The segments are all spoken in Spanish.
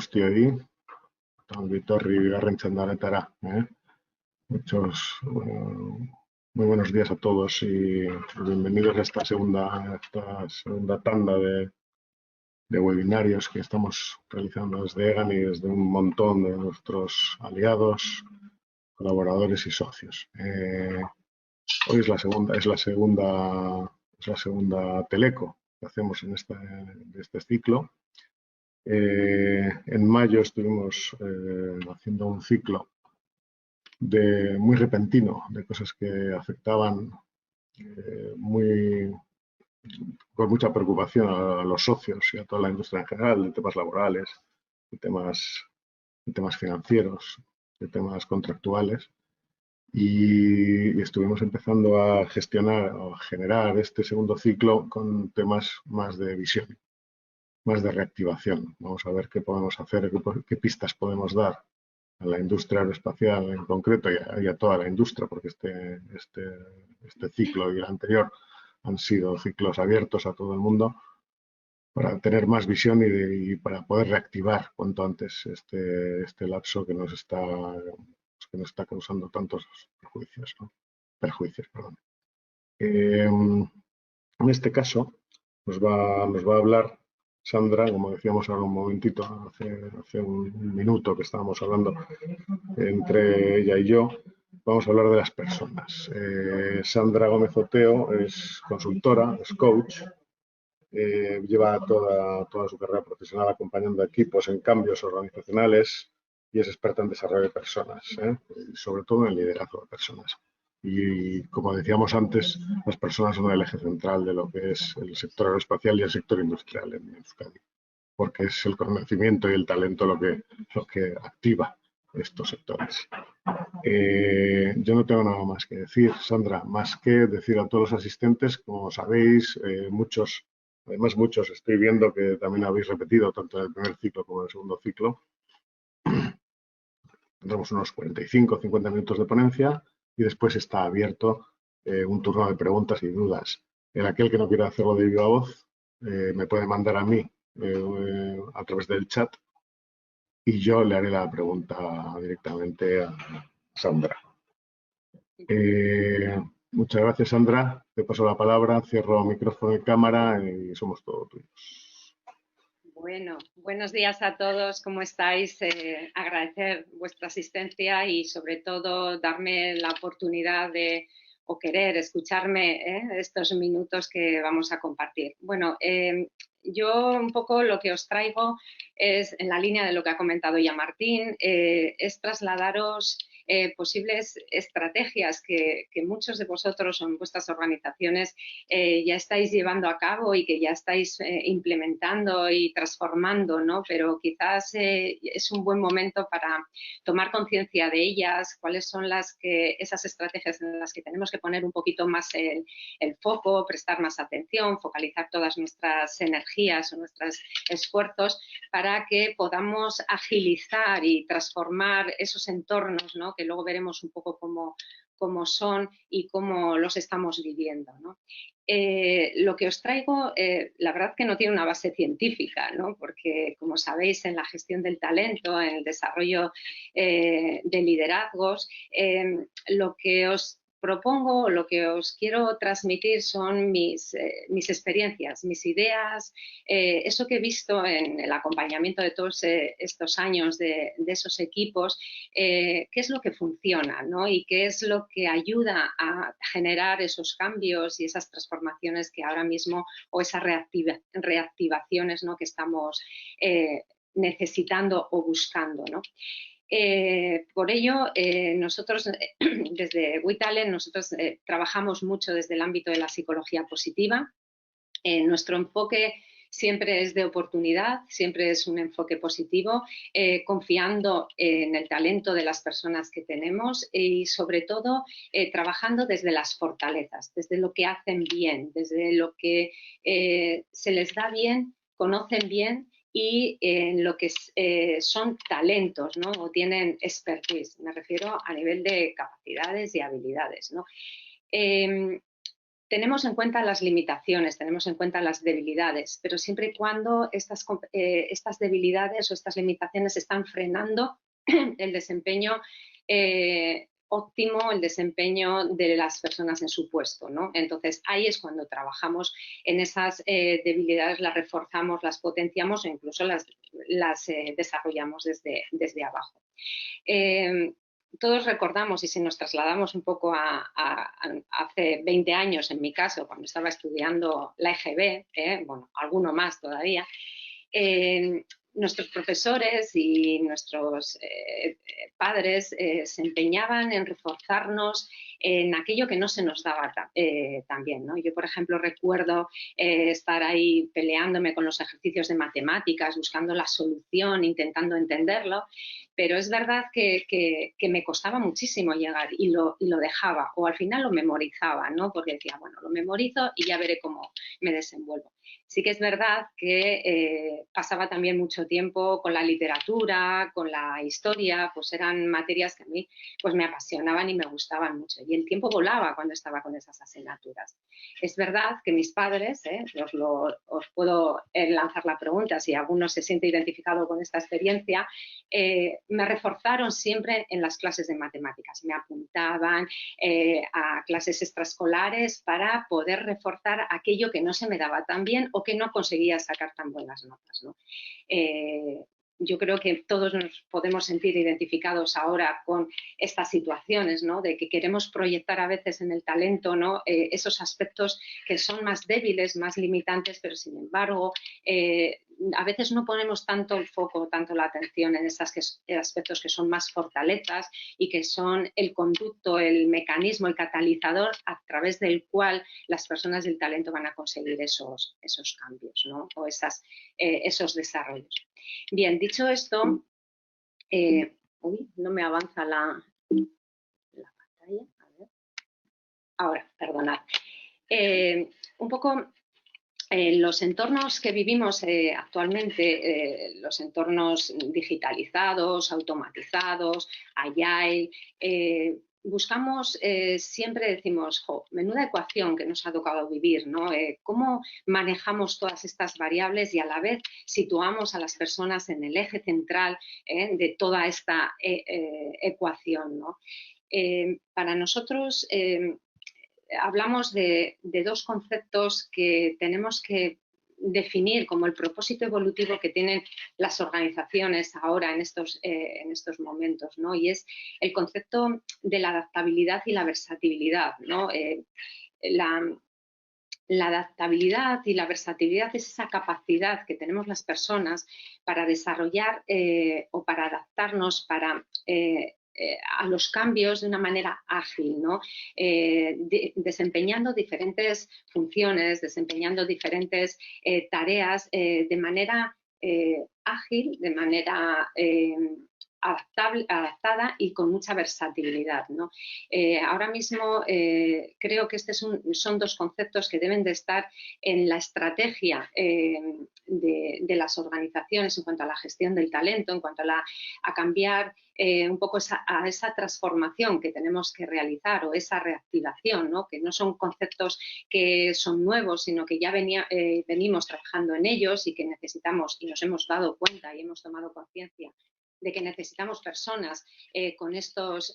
guztioi, ongi etorri bigarren txandaretara. Muy buenos días a todos y bienvenidos a esta segunda tanda de webinarios que estamos realizando desde EGAN y desde un montón de nuestros aliados, colaboradores y socios. Hoy es la segunda teleco que hacemos en este ciclo. En mayo estuvimos haciendo un ciclo muy repentino, de cosas que afectaban con mucha preocupación a los socios y a toda la industria en general, de temas laborales, de temas financieros, de temas contractuales. Y estuvimos empezando a gestionar o a generar este segundo ciclo con temas más de visión, más de reactivación. Vamos a ver qué podemos hacer, qué pistas podemos dar a la industria aeroespacial en concreto y a toda la industria, porque este ciclo y el anterior han sido ciclos abiertos a todo el mundo, para tener más visión y para poder reactivar cuanto antes este lapso que nos está causando tantos perjuicios. En este caso nos va a hablar Sandra, como decíamos ahora un momentito, hace un minuto que estábamos hablando entre ella y yo. Vamos a hablar de las personas. Sandra Gómez Oteo es consultora, es coach, lleva toda su carrera profesional acompañando a equipos en cambios organizacionales y es experta en desarrollo de personas, sobre todo en liderazgo de personas. Y como decíamos antes, las personas son el eje central de lo que es el sector aeroespacial y el sector industrial en Euskadi, porque es el conocimiento y el talento lo que activa estos sectores. Yo no tengo nada más que decir, Sandra, más que decir a todos los asistentes, como sabéis, muchos estoy viendo que también habéis repetido tanto en el primer ciclo como en el segundo ciclo. Tendremos unos 45 o 50 minutos de ponencia y después está abierto un turno de preguntas y dudas. Aquel que no quiera hacerlo de viva voz me puede mandar a mí a través del chat y yo le haré la pregunta directamente a Sandra. Muchas gracias, Sandra. Te paso la palabra, cierro micrófono y cámara y somos todos tuyos. Bueno, buenos días a todos, ¿cómo estáis? Agradecer vuestra asistencia y sobre todo darme la oportunidad o querer escucharme estos minutos que vamos a compartir. Bueno, yo un poco lo que os traigo es, en la línea de lo que ha comentado ya Martín, es trasladaros posibles estrategias que muchos de vosotros o en vuestras organizaciones ya estáis llevando a cabo y que ya estáis implementando y transformando, ¿no? Pero quizás es un buen momento para tomar conciencia de ellas, cuáles son esas estrategias en las que tenemos que poner un poquito más el foco, prestar más atención, focalizar todas nuestras energías o nuestros esfuerzos para que podamos agilizar y transformar esos entornos, ¿no? Que luego veremos un poco cómo son y cómo los estamos viviendo, ¿no? Lo que os traigo, la verdad que no tiene una base científica, ¿no? Porque, como sabéis, en la gestión del talento, en el desarrollo de liderazgos, lo que os propongo, lo que os quiero transmitir son mis experiencias, mis ideas, eso que he visto en el acompañamiento de todos estos años de esos equipos, qué es lo que funciona, ¿no? Y qué es lo que ayuda a generar esos cambios y esas transformaciones que ahora mismo, o esas reactivaciones, ¿no? Que estamos necesitando o buscando, ¿no? Por ello, nosotros desde WeTalent nosotros trabajamos mucho desde el ámbito de la psicología positiva. Nuestro enfoque siempre es de oportunidad, siempre es un enfoque positivo, confiando en el talento de las personas que tenemos y sobre todo trabajando desde las fortalezas, desde lo que hacen bien, desde lo que se les da bien, conocen bien y en lo que son talentos, ¿no? O tienen expertise, me refiero a nivel de capacidades y habilidades, ¿no? tenemos en cuenta las limitaciones, tenemos en cuenta las debilidades, pero siempre y cuando estas debilidades o estas limitaciones están frenando el desempeño óptimo, el desempeño de las personas en su puesto, ¿no? Entonces, ahí es cuando trabajamos en esas debilidades, las reforzamos, las potenciamos o incluso las desarrollamos desde abajo. Todos recordamos, y si nos trasladamos un poco a hace 20 años, en mi caso, cuando estaba estudiando la EGB, bueno, alguno más todavía, nuestros profesores y nuestros padres se empeñaban en reforzarnos en aquello que no se nos daba tan bien, ¿no? Yo, por ejemplo, recuerdo estar ahí peleándome con los ejercicios de matemáticas, buscando la solución, intentando entenderlo, pero es verdad que me costaba muchísimo llegar y lo dejaba, o al final lo memorizaba, ¿no? Porque decía, bueno, lo memorizo y ya veré cómo me desenvuelvo. Sí que es verdad que pasaba también mucho tiempo con la literatura, con la historia, pues eran materias que a mí pues me apasionaban y me gustaban mucho. Y el tiempo volaba cuando estaba con esas asignaturas. Es verdad que mis padres, os puedo lanzar la pregunta si alguno se siente identificado con esta experiencia, me reforzaron siempre en las clases de matemáticas. Me apuntaban a clases extraescolares para poder reforzar aquello que no se me daba tan bien o que no conseguía sacar tan buenas notas, ¿no? Yo creo que todos nos podemos sentir identificados ahora con estas situaciones, ¿no? De que queremos proyectar a veces en el talento, ¿no? Esos aspectos que son más débiles, más limitantes, pero sin embargo a veces no ponemos tanto el foco, tanto la atención en esos aspectos que son más fortalezas y que son el conducto, el mecanismo, el catalizador a través del cual las personas del talento van a conseguir esos cambios, ¿no? O esos desarrollos. Bien, dicho esto, uy, no me avanza la pantalla. A ver. Ahora, perdonad. Un poco los entornos que vivimos actualmente, los entornos digitalizados, automatizados, agile, buscamos, siempre decimos, jo, menuda ecuación que nos ha tocado vivir, ¿no? ¿Cómo manejamos todas estas variables y a la vez situamos a las personas en el eje central de toda esta ecuación, ¿no? Para nosotros hablamos de dos conceptos que tenemos que definir como el propósito evolutivo que tienen las organizaciones ahora en estos momentos, ¿no? Y es el concepto de la adaptabilidad y la versatilidad, ¿no? La adaptabilidad y la versatilidad es esa capacidad que tenemos las personas para desarrollar o para adaptarnos, para a los cambios de una manera ágil, ¿no? Desempeñando diferentes funciones, desempeñando diferentes tareas de manera ágil, de manera adaptada y con mucha versatilidad, ¿no? Ahora mismo creo que son dos conceptos que deben de estar en la estrategia de las organizaciones en cuanto a la gestión del talento, en cuanto a cambiar un poco a esa transformación que tenemos que realizar o esa reactivación, ¿no? Que no son conceptos que son nuevos, sino que ya venimos trabajando en ellos y que necesitamos y nos hemos dado cuenta y hemos tomado conciencia de que necesitamos personas con estos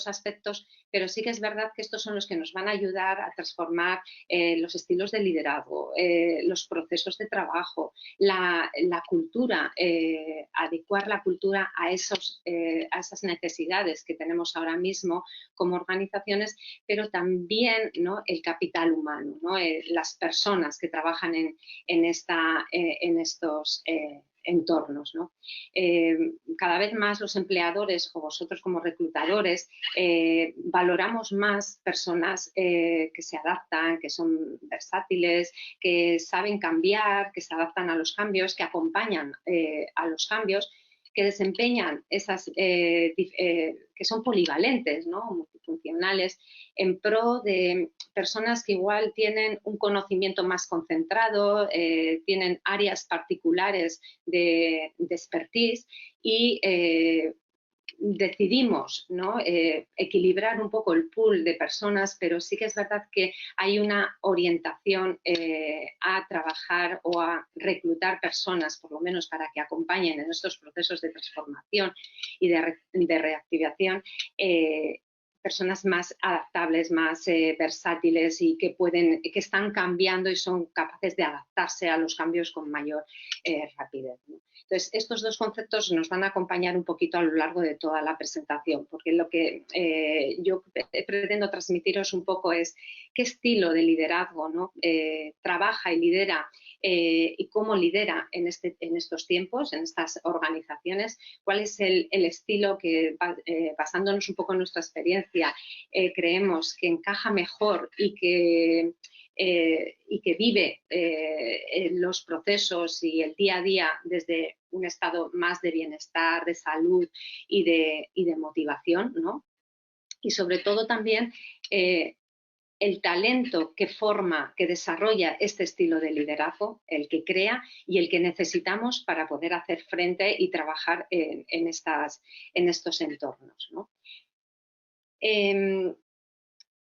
aspectos, pero sí que es verdad que estos son los que nos van a ayudar a transformar los estilos de liderazgo, los procesos de trabajo, la cultura, adecuar la cultura a esas necesidades que tenemos ahora mismo como organizaciones, pero también, ¿no?, el capital humano, ¿no? Las personas que trabajan en estos entornos, ¿no? Cada vez más los empleadores o vosotros como reclutadores valoramos más personas que se adaptan, que son versátiles, que saben cambiar, que se adaptan a los cambios, que acompañan a los cambios, que desempeñan que son polivalentes, ¿no?, multifuncionales, en pro de personas que igual tienen un conocimiento más concentrado, tienen áreas particulares de expertise y decidimos, ¿no? Equilibrar un poco el pool de personas, pero sí que es verdad que hay una orientación a trabajar o a reclutar personas, por lo menos para que acompañen en estos procesos de transformación y de reactivación, personas más adaptables, más versátiles y que están cambiando y son capaces de adaptarse a los cambios con mayor rapidez, ¿no? Entonces, estos dos conceptos nos van a acompañar un poquito a lo largo de toda la presentación, porque lo que yo pretendo transmitiros un poco es qué estilo de liderazgo, ¿no? Trabaja y lidera y cómo lidera en estos tiempos, en estas organizaciones, cuál es el estilo que, basándonos un poco en nuestra experiencia, creemos que encaja mejor y que vive los procesos y el día a día desde un estado más de bienestar, de salud y de motivación, ¿no? Y sobre todo también el talento que forma, que desarrolla este estilo de liderazgo, el que crea y el que necesitamos para poder hacer frente y trabajar en estos entornos, ¿no?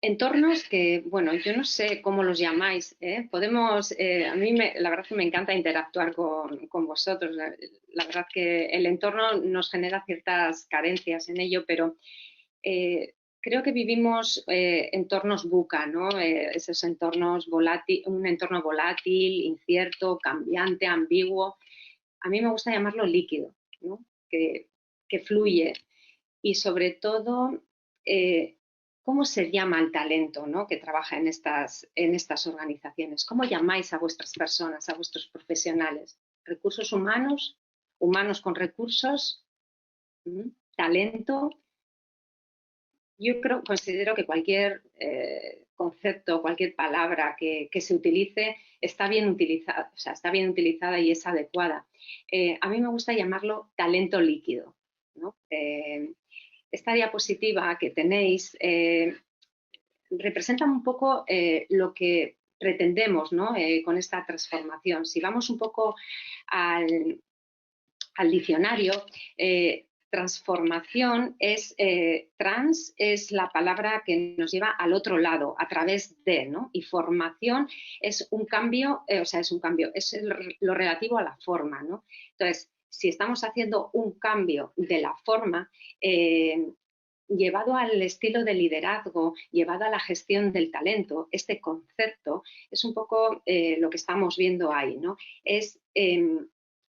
Entornos que, bueno, yo no sé cómo los llamáis, ¿eh? Podemos, a mí la verdad que me encanta interactuar con vosotros. La verdad que el entorno nos genera ciertas carencias en ello, pero creo que vivimos entornos VUCA, ¿no? Esos entornos un entorno volátil, incierto, cambiante, ambiguo. A mí me gusta llamarlo líquido, ¿no? Que fluye y sobre todo cómo se llama al talento, ¿no? Que trabaja en estas organizaciones. ¿Cómo llamáis a vuestras personas, a vuestros profesionales? ¿Recursos humanos? ¿Humanos con recursos? ¿Talento? Yo considero que cualquier concepto, cualquier palabra que se utilice está bien utilizada, o sea, está bien utilizada y es adecuada. A mí me gusta llamarlo talento líquido, ¿no? Esta diapositiva que tenéis representa un poco lo que pretendemos, ¿no? Con esta transformación. Si vamos un poco al diccionario, transformación es, trans es la palabra que nos lleva al otro lado, a través de, ¿no? Y formación es un cambio, es lo relativo a la forma, ¿no? Entonces, si estamos haciendo un cambio de la forma, llevado al estilo de liderazgo, llevado a la gestión del talento, este concepto es un poco lo que estamos viendo ahí, ¿no? Es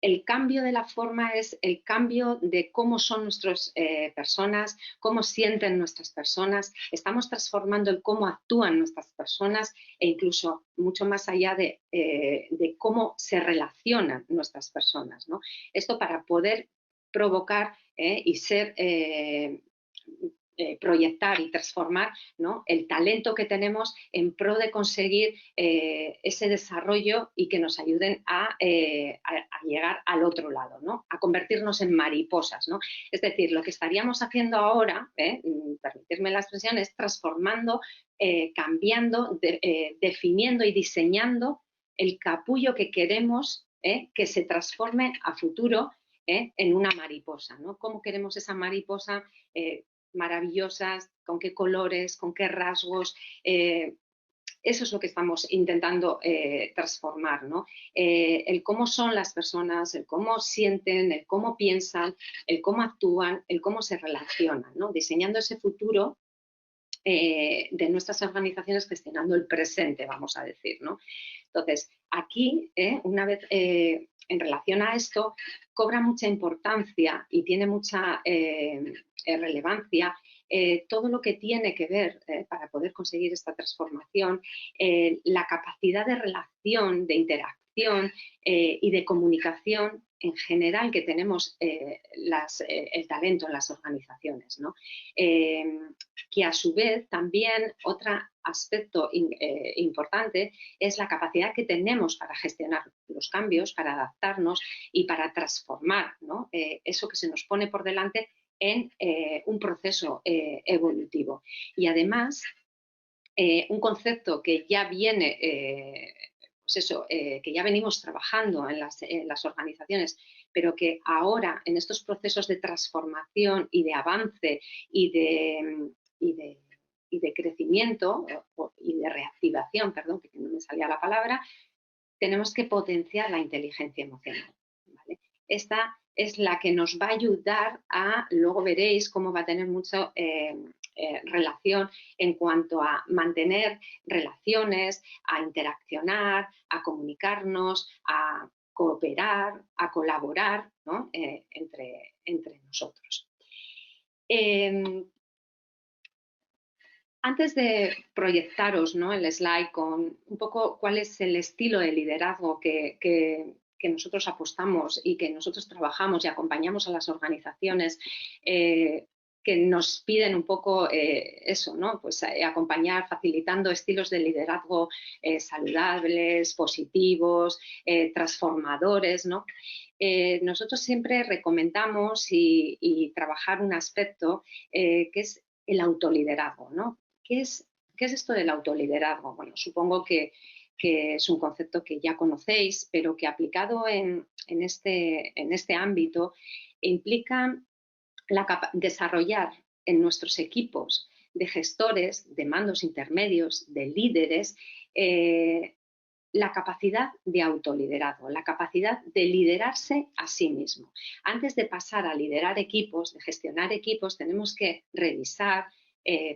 el cambio de la forma es el cambio de cómo son nuestras personas, cómo sienten nuestras personas. Estamos transformando el cómo actúan nuestras personas e incluso mucho más allá de cómo se relacionan nuestras personas, ¿no? Esto para poder provocar y ser proyectar y transformar, ¿no? El talento que tenemos en pro de conseguir ese desarrollo y que nos ayuden a llegar al otro lado, ¿no? A convertirnos en mariposas, ¿no? Es decir, lo que estaríamos haciendo ahora, permitirme la expresión, es transformando, cambiando, definiendo y diseñando el capullo que queremos que se transforme a futuro en una mariposa, ¿no? ¿Cómo queremos esa mariposa maravillosas, con qué colores, con qué rasgos? Eso es lo que estamos intentando transformar, ¿no? El cómo son las personas, el cómo sienten, el cómo piensan, el cómo actúan, el cómo se relacionan, ¿no? Diseñando ese futuro de nuestras organizaciones, gestionando el presente, vamos a decir, ¿no? Entonces, aquí, una vez en relación a esto, cobra mucha importancia y tiene mucha relevancia todo lo que tiene que ver para poder conseguir esta transformación, la capacidad de relación, de interacción y de comunicación en general que tenemos el talento en las organizaciones, ¿no? Que a su vez también otro aspecto importante es la capacidad que tenemos para gestionar los cambios, para adaptarnos y para transformar, ¿no? Eso que se nos pone por delante en un proceso evolutivo. Y además, un concepto que ya viene pues eso, que ya venimos trabajando en las organizaciones, pero que ahora en estos procesos de transformación y de avance y de crecimiento y de reactivación, perdón, que no me salía la palabra, tenemos que potenciar la inteligencia emocional, ¿vale? Esta es la que nos va a ayudar a, luego veréis cómo va a tener mucha relación en cuanto a mantener relaciones, a interaccionar, a comunicarnos, a cooperar, a colaborar, ¿no? entre nosotros. Antes de proyectaros, ¿no?, el slide con un poco cuál es el estilo de liderazgo que nosotros apostamos y que nosotros trabajamos y acompañamos a las organizaciones que nos piden un poco eso, ¿no? Pues acompañar facilitando estilos de liderazgo saludables, positivos, transformadores, ¿no? Nosotros siempre recomendamos y trabajar un aspecto que es el autoliderazgo, ¿no? ¿Qué es esto del autoliderazgo? Bueno, supongo que es un concepto que ya conocéis, pero que aplicado en este ámbito implica desarrollar en nuestros equipos de gestores, de mandos intermedios, de líderes, la capacidad de autoliderazgo, la capacidad de liderarse a sí mismo. Antes de pasar a liderar equipos, de gestionar equipos, tenemos que revisar,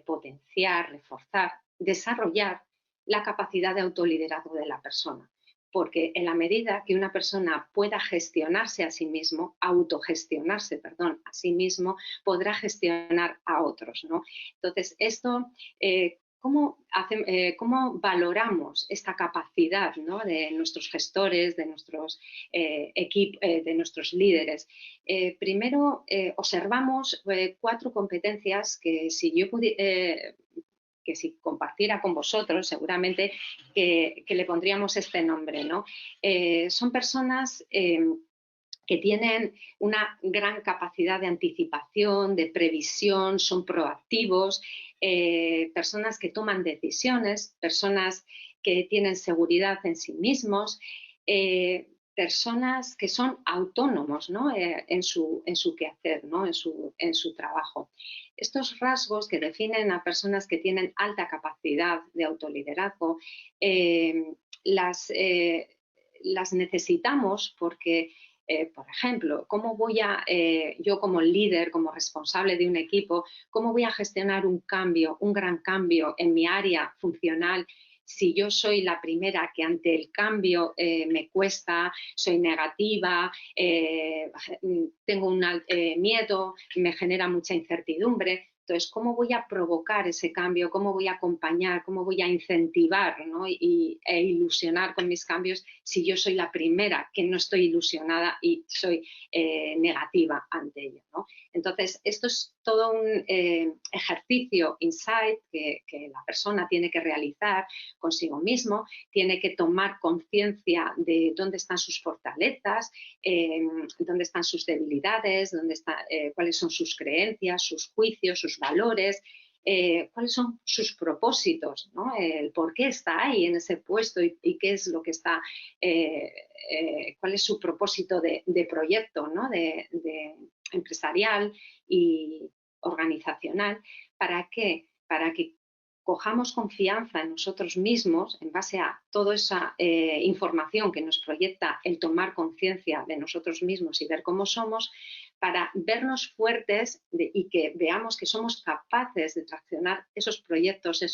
potenciar, reforzar, desarrollar la capacidad de autoliderazgo de la persona. Porque en la medida que una persona pueda gestionarse a sí mismo, autogestionarse, perdón, a sí mismo, podrá gestionar a otros, ¿no? Entonces, esto, ¿cómo valoramos esta capacidad, ¿no?, de nuestros gestores, de nuestros equipos, de nuestros líderes? Primero, observamos 4 competencias que si yo que si compartiera con vosotros, seguramente que le pondríamos este nombre, ¿no? Son personas que tienen una gran capacidad de anticipación, de previsión, son proactivos, personas que toman decisiones, personas que tienen seguridad en sí mismos, personas que son autónomos, ¿no?, en su quehacer, ¿no?, en su trabajo. Estos rasgos que definen a personas que tienen alta capacidad de autoliderazgo las necesitamos porque, por ejemplo, ¿cómo voy yo como líder, como responsable de un equipo, cómo voy a gestionar un cambio, un gran cambio en mi área funcional si yo soy la primera que ante el cambio me cuesta, soy negativa, tengo un miedo, me genera mucha incertidumbre? Entonces, ¿cómo voy a provocar ese cambio? ¿Cómo voy a acompañar? ¿Cómo voy a incentivar, ¿no?, e ilusionar con mis cambios si yo soy la primera que no estoy ilusionada y soy negativa ante ello, ¿no? Entonces, esto es todo un ejercicio insight que la persona tiene que realizar consigo mismo, tiene que tomar conciencia de dónde están sus fortalezas, dónde están sus debilidades, cuáles son sus creencias, sus juicios, sus valores, cuáles son sus propósitos, ¿no?, el por qué está ahí en ese puesto y qué es lo que está, cuál es su propósito de proyecto, ¿no?, de empresarial y organizacional. ¿Para qué? Para que cojamos confianza en nosotros mismos en base a toda esa información que nos proyecta el tomar conciencia de nosotros mismos y ver cómo somos, para vernos fuertes y que veamos que somos capaces de traccionar esos proyectos,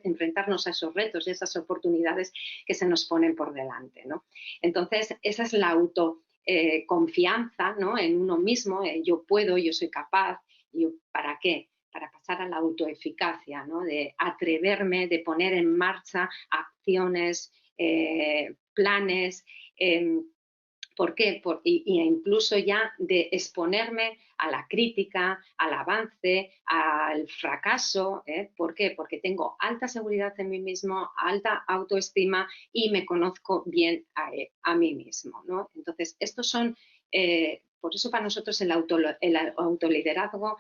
enfrentarnos a esos retos y esas oportunidades que se nos ponen por delante, ¿no? Entonces, esa es la autoconfianza, ¿no?, en uno mismo, yo puedo, yo soy capaz. ¿Para qué? Para pasar a la autoeficacia, ¿no?, de atreverme, de poner en marcha acciones, planes. ¿Por qué? Incluso ya de exponerme a la crítica, al avance, al fracaso. ¿Por qué? Porque tengo alta seguridad en mí mismo, alta autoestima y me conozco bien a mí mismo, ¿no? Entonces, estos son, por eso para nosotros el autoliderazgo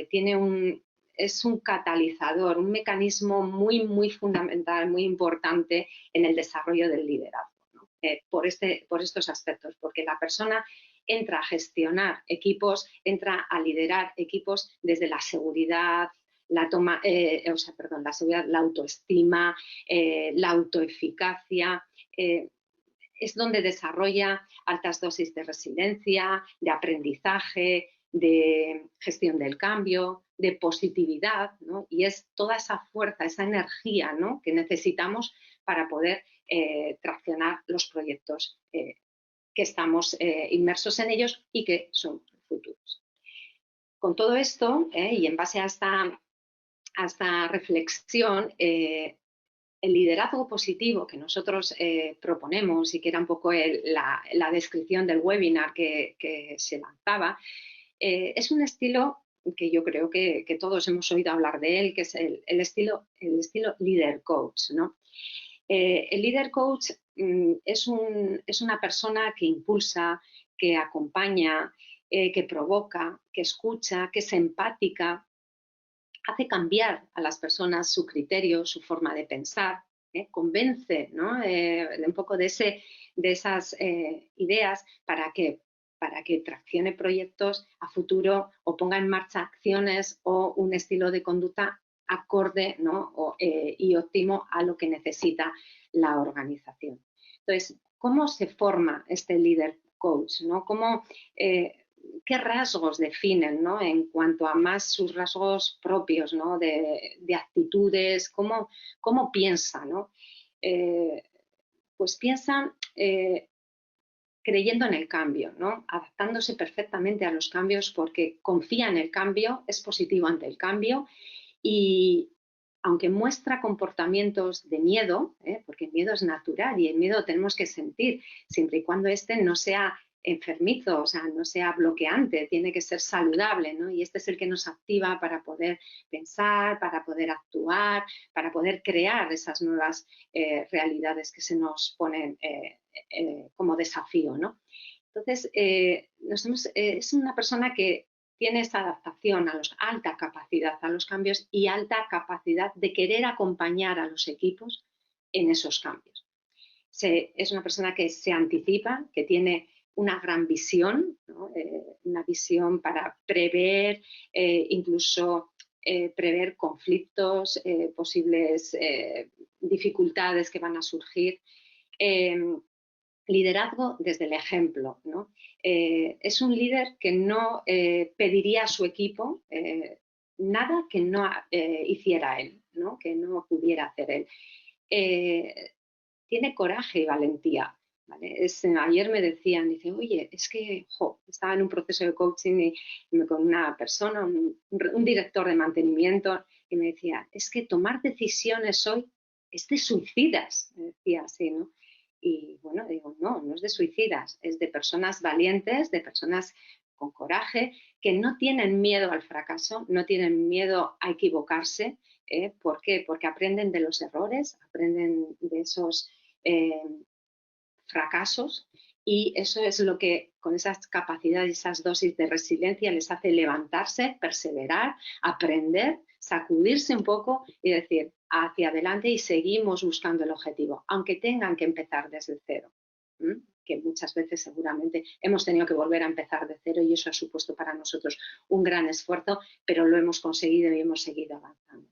tiene es un catalizador, un mecanismo muy, muy fundamental, muy importante en el desarrollo del liderazgo, ¿no? Por estos aspectos, porque la persona entra a gestionar equipos, entra a liderar equipos desde la seguridad, la seguridad, la autoestima, la autoeficacia, es donde desarrolla altas dosis de resiliencia, de aprendizaje, de gestión del cambio, de positividad, ¿no? Y es toda esa fuerza, esa energía, ¿no?, que necesitamos para poder traccionar los proyectos que estamos inmersos en ellos y que son futuros. Con todo esto, y en base a esta reflexión, el liderazgo positivo que nosotros proponemos, y que era un poco la descripción del webinar que se lanzaba, es un estilo que yo creo que todos hemos oído hablar de él, que es el estilo Leader Coach, ¿no? El Leader Coach es una persona que impulsa, que acompaña, que provoca, que escucha, que es empática, hace cambiar a las personas su criterio, su forma de pensar, convence, ¿no?, un poco de esas ideas para que traccione proyectos a futuro o ponga en marcha acciones o un estilo de conducta acorde, ¿no?, y óptimo a lo que necesita la organización. Entonces, ¿cómo se forma este líder coach, ¿no? ¿Qué rasgos definen, ¿no?, en cuanto a más sus rasgos propios, ¿no?, de actitudes? ¿Cómo piensa, ¿no? Pues piensa creyendo en el cambio, ¿no?, adaptándose perfectamente a los cambios porque confía en el cambio, es positivo ante el cambio y aunque muestra comportamientos de miedo, porque el miedo es natural y el miedo tenemos que sentir, siempre y cuando este no sea enfermizo, o sea, no sea bloqueante, tiene que ser saludable, ¿no? Y este es el que nos activa para poder pensar, para poder actuar, para poder crear esas nuevas realidades que se nos ponen como desafío, ¿no? Entonces, es una persona que tiene esta adaptación alta capacidad a los cambios y alta capacidad de querer acompañar a los equipos en esos cambios. Es una persona que se anticipa, que tiene una gran visión, ¿no?, una visión para prever, incluso prever conflictos, posibles dificultades que van a surgir. Liderazgo desde el ejemplo, ¿no? Es un líder que no pediría a su equipo nada que no hiciera él, ¿no?, que no pudiera hacer él. Tiene coraje y valentía, ¿vale? Ayer me decían, dice, oye, es que estaba en un proceso de coaching con una persona, un director de mantenimiento, y me decía, es que tomar decisiones hoy es de suicidas, me decía así, ¿no? Y bueno, digo, no es de suicidas, es de personas valientes, de personas con coraje, que no tienen miedo al fracaso, no tienen miedo a equivocarse. ¿Por qué? Porque aprenden de los errores, aprenden de esos fracasos, y eso es lo que con esas capacidades, esas dosis de resiliencia les hace levantarse, perseverar, aprender, sacudirse un poco y decir hacia adelante y seguimos buscando el objetivo, aunque tengan que empezar desde cero. Que muchas veces seguramente hemos tenido que volver a empezar de cero y eso ha supuesto para nosotros un gran esfuerzo, pero lo hemos conseguido y hemos seguido avanzando.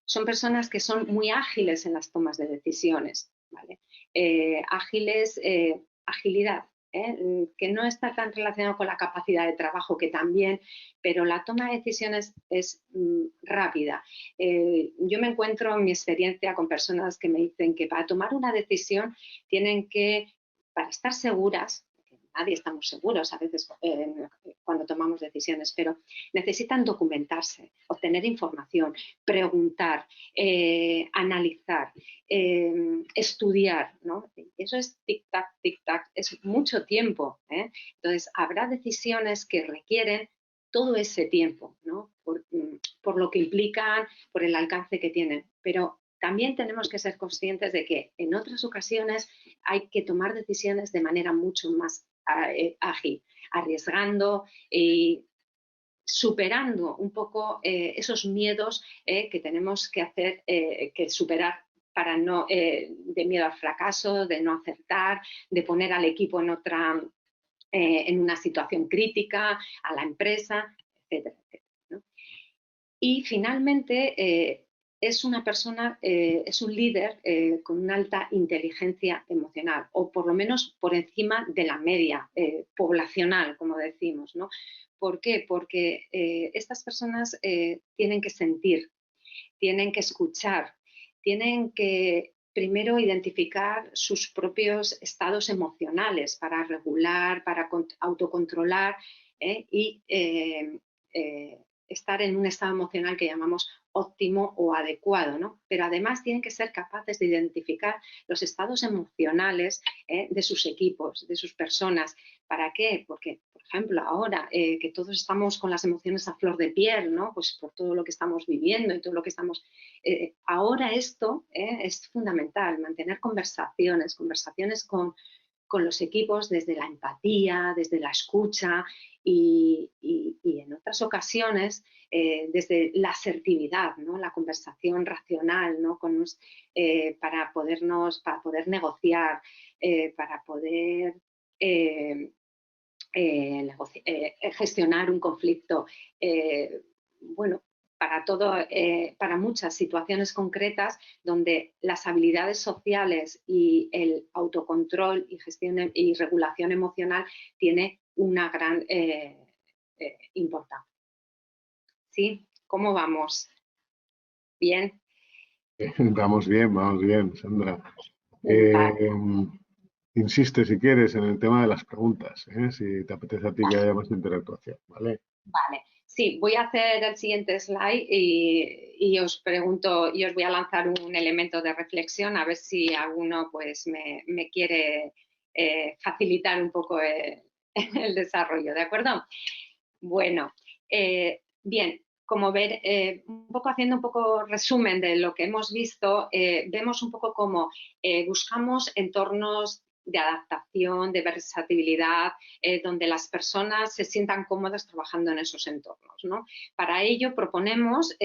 Son personas que son muy ágiles en las tomas de decisiones, ¿vale? Agilidad, que no está tan relacionado con la capacidad de trabajo, que también, pero la toma de decisiones es rápida. Yo me encuentro en mi experiencia con personas que me dicen que para tomar una decisión tienen que, para estar seguras, nadie estamos seguros a veces cuando tomamos decisiones, pero necesitan documentarse, obtener información, preguntar, analizar, estudiar, ¿no? Eso es tic-tac, tic-tac, es mucho tiempo, ¿eh? Entonces, habrá decisiones que requieren todo ese tiempo, ¿no?, por lo que implican, por el alcance que tienen, pero también tenemos que ser conscientes de que en otras ocasiones hay que tomar decisiones de manera mucho más ágil, arriesgando y superando un poco esos miedos que tenemos que hacer, que superar para no, de miedo al fracaso, de no acertar, de poner al equipo en una situación crítica, a la empresa, etcétera, etcétera, ¿no? Y finalmente es una persona, es un líder con una alta inteligencia emocional, o por lo menos por encima de la media poblacional, como decimos, ¿no? ¿Por qué? Porque estas personas tienen que sentir, tienen que escuchar, tienen que primero identificar sus propios estados emocionales para regular, para autocontrolar y estar en un estado emocional que llamamos óptimo o adecuado, ¿no? Pero además tienen que ser capaces de identificar los estados emocionales de sus equipos, de sus personas. ¿Para qué? Porque, por ejemplo, ahora que todos estamos con las emociones a flor de piel, ¿no? Pues por todo lo que estamos viviendo y todo lo que estamos... ahora esto es fundamental, mantener conversaciones con los equipos desde la empatía, desde la escucha y en otras ocasiones desde la asertividad, ¿no? La conversación racional, ¿no? Para poder negociar, para poder gestionar un conflicto. Bueno, para muchas situaciones concretas donde las habilidades sociales y el autocontrol y gestión y regulación emocional tiene una gran importancia. ¿Sí? ¿Cómo vamos? ¿Bien? Vamos bien, Sandra. Vale. Insiste si quieres en el tema de las preguntas, si te apetece a ti que haya más interactuación, ¿vale? Vale, sí, voy a hacer el siguiente slide y os pregunto, y os voy a lanzar un elemento de reflexión a ver si alguno pues me quiere facilitar un poco el desarrollo, ¿de acuerdo? Bueno, bien, como ver, un poco haciendo un poco resumen de lo que hemos visto, vemos un poco cómo buscamos entornos de adaptación, de versatilidad, donde las personas se sientan cómodas trabajando en esos entornos, ¿no? Para ello proponemos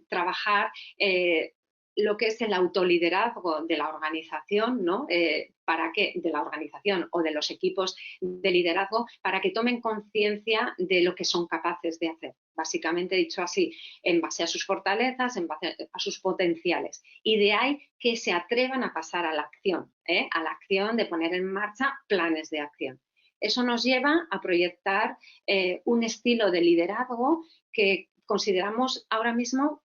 trabajar lo que es el autoliderazgo de la organización, ¿no? ¿Para qué? De la organización o de los equipos de liderazgo, para que tomen conciencia de lo que son capaces de hacer. Básicamente dicho así, en base a sus fortalezas, en base a sus potenciales. Y de ahí que se atrevan a pasar a la acción de poner en marcha planes de acción. Eso nos lleva a proyectar un estilo de liderazgo que consideramos ahora mismo,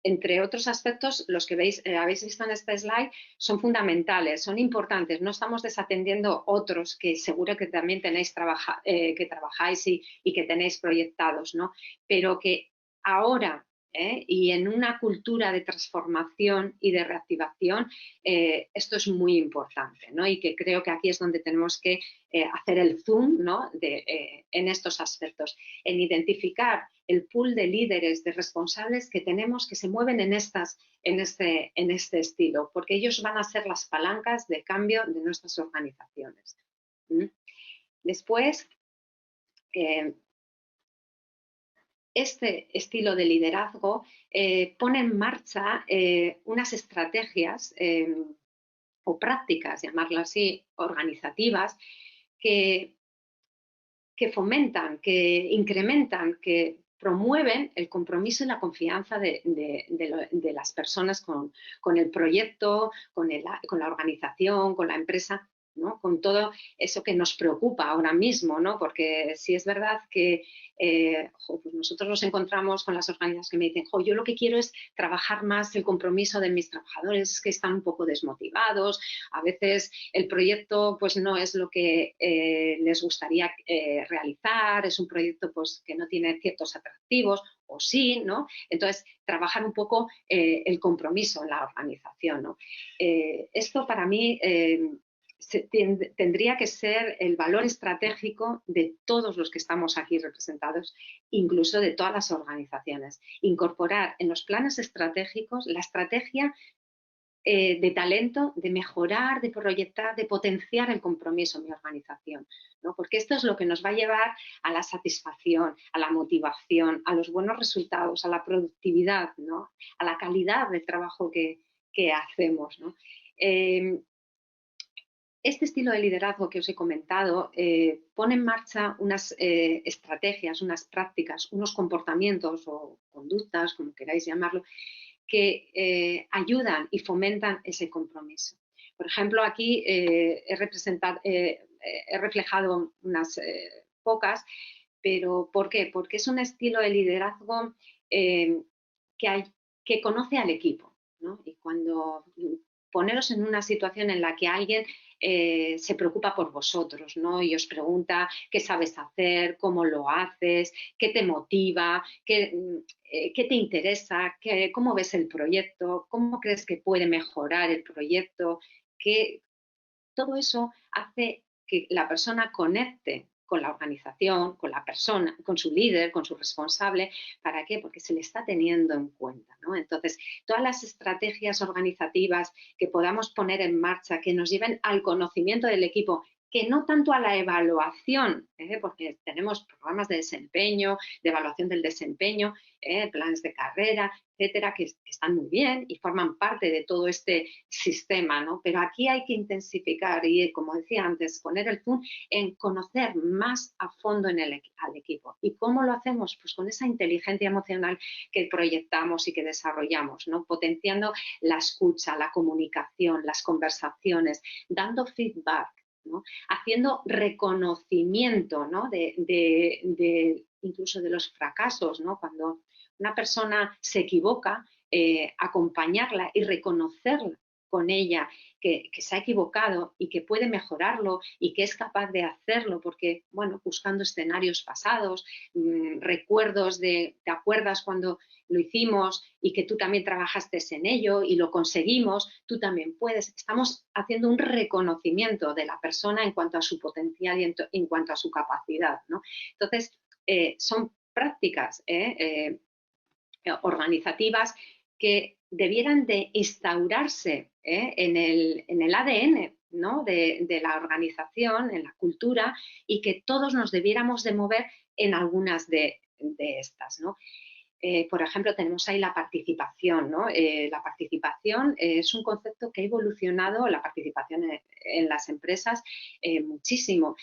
entre otros aspectos, los que habéis visto en este slide, son fundamentales, son importantes. No estamos desatendiendo otros que seguro que también tenéis que trabajáis y que tenéis proyectados, ¿no? Pero que ahora y en una cultura de transformación y de reactivación, esto es muy importante, ¿no? Y que creo que aquí es donde tenemos que hacer el zoom, ¿no? En estos aspectos, en identificar el pool de líderes, de responsables que tenemos que se mueven en este estilo, porque ellos van a ser las palancas de cambio de nuestras organizaciones. Después, este estilo de liderazgo pone en marcha unas estrategias o prácticas, llamarlas así, organizativas, que fomentan, que incrementan, que promueven el compromiso y la confianza de las personas con el proyecto, con la organización, con la empresa, ¿no? Con todo eso que nos preocupa ahora mismo, ¿no? Porque sí es verdad que pues nosotros nos encontramos con las organizaciones que me dicen, yo lo que quiero es trabajar más el compromiso de mis trabajadores, que están un poco desmotivados, a veces el proyecto pues no es lo que les gustaría realizar, es un proyecto pues que no tiene ciertos atractivos o sí, ¿no? Entonces, trabajar un poco el compromiso en la organización, ¿no? Esto para mí tendría que ser el valor estratégico de todos los que estamos aquí representados, incluso de todas las organizaciones. Incorporar en los planes estratégicos la estrategia de talento, de mejorar, de proyectar, de potenciar el compromiso en mi organización, ¿no? Porque esto es lo que nos va a llevar a la satisfacción, a la motivación, a los buenos resultados, a la productividad, ¿no? A la calidad del trabajo que hacemos, ¿no? Este estilo de liderazgo que os he comentado pone en marcha unas estrategias, unas prácticas, unos comportamientos o conductas, como queráis llamarlo, que ayudan y fomentan ese compromiso. Por ejemplo, aquí he reflejado unas pocas, pero ¿por qué? Porque es un estilo de liderazgo que conoce al equipo, ¿no? Y cuando poneros en una situación en la que alguien se preocupa por vosotros, ¿no? Y os pregunta qué sabes hacer, cómo lo haces, qué te motiva, qué te interesa, cómo ves el proyecto, cómo crees que puede mejorar el proyecto, que todo eso hace que la persona conecte con la organización, con la persona, con su líder, con su responsable. ¿Para qué? Porque se le está teniendo en cuenta, ¿no? Entonces, todas las estrategias organizativas que podamos poner en marcha, que nos lleven al conocimiento del equipo, que no tanto a la evaluación, porque tenemos programas de desempeño, de evaluación del desempeño, planes de carrera, etcétera, que están muy bien y forman parte de todo este sistema, ¿no? Pero aquí hay que intensificar y, como decía antes, poner el zoom en conocer más a fondo al equipo. ¿Y cómo lo hacemos? Pues con esa inteligencia emocional que proyectamos y que desarrollamos, ¿no? Potenciando la escucha, la comunicación, las conversaciones, dando feedback, ¿no? Haciendo reconocimiento, ¿no? Incluso de los fracasos, ¿no? Cuando una persona se equivoca, acompañarla y reconocerla con ella que se ha equivocado y que puede mejorarlo y que es capaz de hacerlo porque, bueno, buscando escenarios pasados, recuerdos ¿te acuerdas cuando lo hicimos y que tú también trabajaste en ello y lo conseguimos? Tú también puedes. Estamos haciendo un reconocimiento de la persona en cuanto a su potencial y en cuanto a su capacidad, ¿no? Entonces, son prácticas organizativas que debieran de instaurarse en el ADN, ¿no? de la organización, en la cultura, y que todos nos debiéramos de mover en algunas de estas, ¿no? Por ejemplo, tenemos ahí la participación, ¿no? La participación es un concepto que ha evolucionado, la participación en las empresas, muchísimo.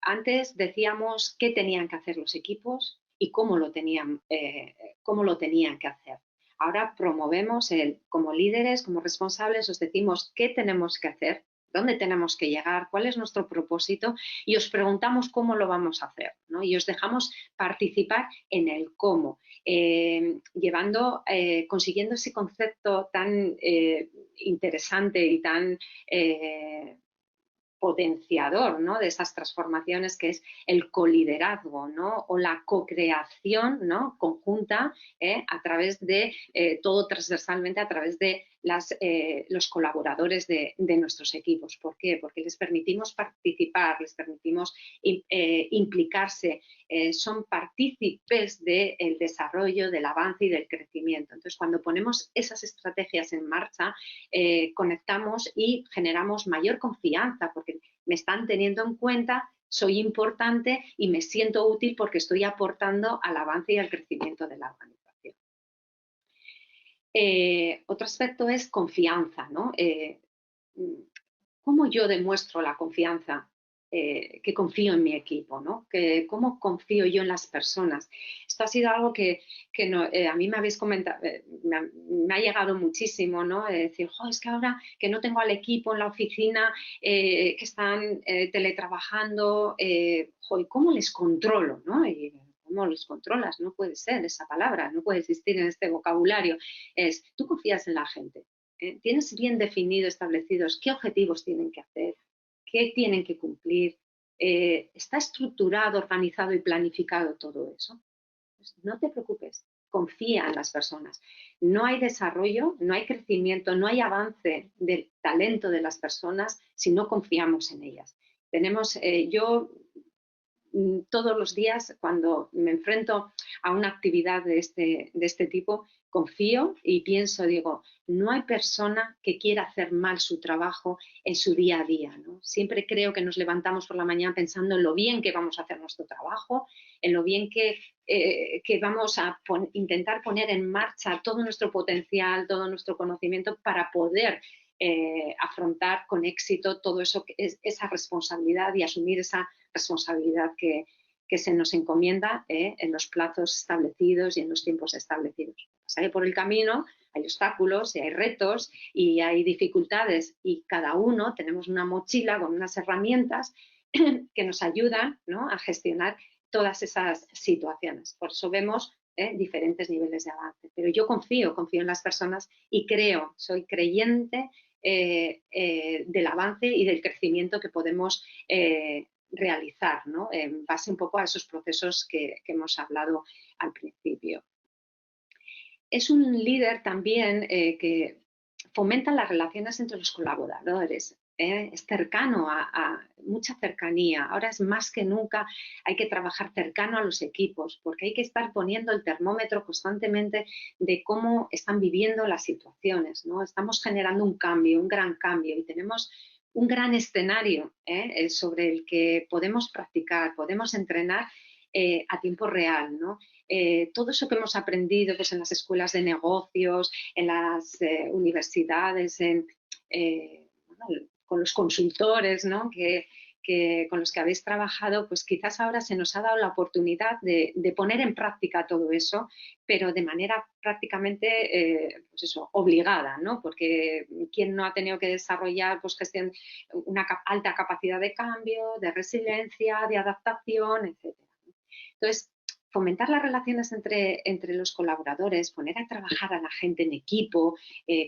Antes decíamos qué tenían que hacer los equipos y cómo lo tenían que hacer. Ahora promovemos como líderes, como responsables, os decimos qué tenemos que hacer, dónde tenemos que llegar, cuál es nuestro propósito y os preguntamos cómo lo vamos a hacer, ¿no? Y os dejamos participar en el cómo, consiguiendo ese concepto tan interesante y tan potenciador, ¿no? de esas transformaciones, que es el coliderazgo, ¿no? o la co-creación, ¿no? conjunta a través de todo transversalmente, a través de los colaboradores de nuestros equipos. ¿Por qué? Porque les permitimos participar, les permitimos implicarse, son partícipes del desarrollo, del avance y del crecimiento. Entonces, cuando ponemos esas estrategias en marcha, conectamos y generamos mayor confianza, porque me están teniendo en cuenta, soy importante y me siento útil porque estoy aportando al avance y al crecimiento de la organización. Otro aspecto es confianza, ¿no? ¿Cómo yo demuestro la confianza? Que confío en mi equipo, ¿no? ¿Cómo confío yo en las personas? Esto ha sido algo que no, a mí me habéis comentado, me ha llegado muchísimo, ¿no? Decir, es que ahora que no tengo al equipo en la oficina, que están teletrabajando, ¿cómo les controlo? ¿no? ¿Cómo los controlas? No puede ser esa palabra, no puede existir en este vocabulario. Tú confías en la gente. ¿Tienes bien definido, establecidos qué objetivos tienen que hacer, qué tienen que cumplir? ¿Está estructurado, organizado y planificado todo eso? Pues no te preocupes, confía en las personas. No hay desarrollo, no hay crecimiento, no hay avance del talento de las personas si no confiamos en ellas. Yo todos los días cuando me enfrento a una actividad de este tipo, confío y pienso, digo, no hay persona que quiera hacer mal su trabajo en su día a día, ¿no? Siempre creo que nos levantamos por la mañana pensando en lo bien que vamos a hacer nuestro trabajo, en lo bien que vamos a intentar poner en marcha todo nuestro potencial, todo nuestro conocimiento para poder afrontar con éxito todo eso, esa responsabilidad y asumir esa responsabilidad que se nos encomienda en los plazos establecidos y en los tiempos establecidos. Pasa por el camino hay obstáculos y hay retos y hay dificultades y cada uno tenemos una mochila con unas herramientas que nos ayudan, ¿no?, a gestionar todas esas situaciones. Por eso vemos diferentes niveles de avance. Pero yo confío en las personas y creo, soy creyente del avance y del crecimiento que podemos realizar, ¿no?, en base un poco a esos procesos que hemos hablado al principio. Es un líder también que fomenta las relaciones entre los colaboradores. Es cercano a mucha cercanía. Ahora es más que nunca, hay que trabajar cercano a los equipos porque hay que estar poniendo el termómetro constantemente de cómo están viviendo las situaciones, ¿no? Estamos generando un cambio, un gran cambio y tenemos un gran escenario sobre el que podemos practicar, podemos entrenar a tiempo real, ¿no? Todo eso que hemos aprendido pues, en las escuelas de negocios, en las universidades, bueno, con los consultores, ¿no?, con los que habéis trabajado, pues quizás ahora se nos ha dado la oportunidad de poner en práctica todo eso, pero de manera prácticamente pues eso, obligada, ¿no? Porque quien no ha tenido que desarrollar pues, una alta capacidad de cambio, de resiliencia, de adaptación, etcétera. Entonces, fomentar las relaciones entre los colaboradores, poner a trabajar a la gente en equipo,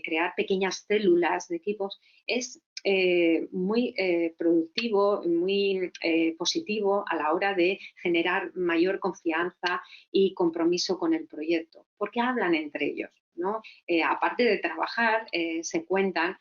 crear pequeñas células de equipos, es muy productivo, muy positivo a la hora de generar mayor confianza y compromiso con el proyecto, porque hablan entre ellos, ¿no? Aparte de trabajar, se cuentan